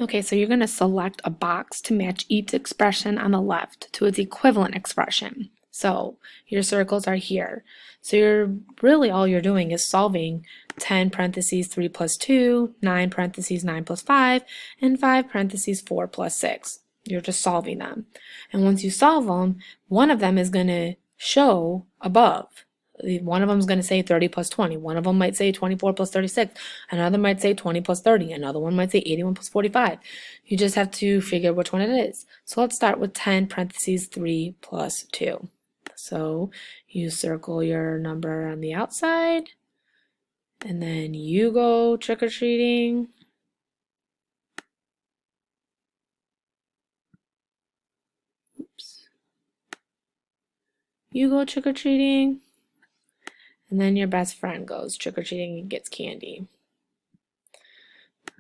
Okay, so you're going to select a box to match each expression on the left to its equivalent expression. So your circles are here. So you're really all you're doing is solving 10 parentheses 3 plus 2, 9 parentheses 9 plus 5, and 5 parentheses 4 plus 6. You're just solving them. And once you solve them, one of them is going to show above. One of them is going to say 30 plus 20. One of them might say 24 plus 36. Another might say 20 plus 30. Another one might say 81 plus 45. You just have to figure which one it is. So let's start with 10 parentheses 3 plus 2. So you circle your number on the outside, and then you go trick-or-treating. Oops. You go trick-or-treating. And then your best friend goes trick-or-treating and gets candy.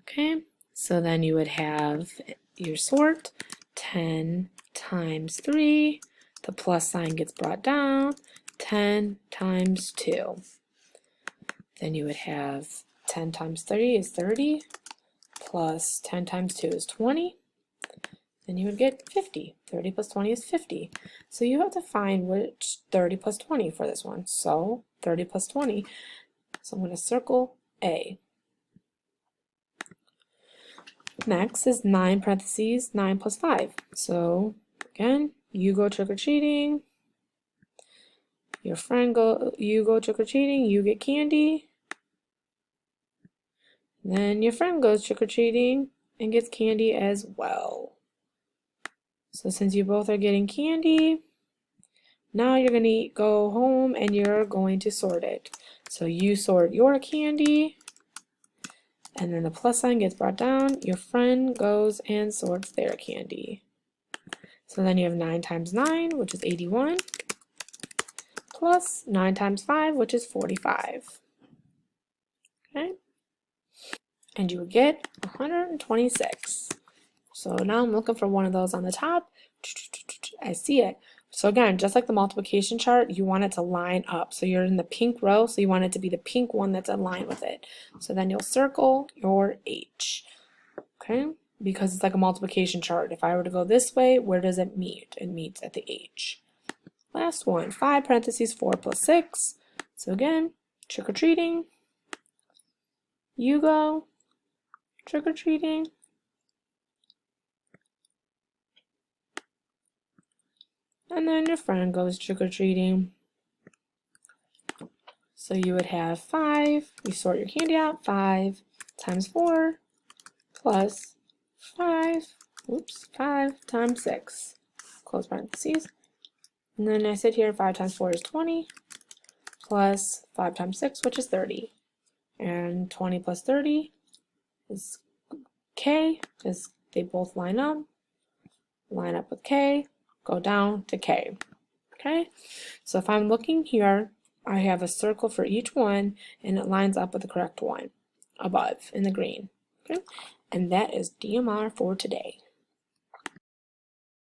Okay, so then you would have your sort 10 times 3. The plus sign gets brought down. 10 times 2. Then you would have 10 times 30 is 30. Plus 10 times 2 is 20. Then you would get 50. 30 plus 20 is 50. So you have to find which 30 plus 20 for this one. So 30 plus 20. So I'm going to circle A. Next is 9 parentheses 9 plus 5. So again, you go trick-or-treating. You go trick-or-treating, you get candy. Then your friend goes trick-or-treating and gets candy as well. So since you both are getting candy, now you're going to go home and you're going to sort it. So you sort your candy, and then the plus sign gets brought down. Your friend goes and sorts their candy. So then you have 9 times 9, which is 81, plus 9 times 5, which is 45. Okay? And you would get 126. So now I'm looking for one of those on the top. I see it. So again, just like the multiplication chart, you want it to line up. So you're in the pink row, so you want it to be the pink one that's in line with it. So then you'll circle your H. Okay? Because it's like a multiplication chart. If I were to go this way, where does it meet? It meets at the H. Last one, 5 parentheses 4 plus 6. So again, trick-or-treating. You go trick-or-treating. And then your friend goes trick-or-treating. So you would have 5, you sort your candy out, 5 times 4 plus 5, 5 times 6, close parentheses. And then I said here 5 times 4 is 20, plus 5 times 6, which is 30. And 20 plus 30 is K, because they both line up with K, go down to K. Okay, so if I'm looking here, I have a circle for each one, and it lines up with the correct one above in the green. Okay, and that is DMR for today.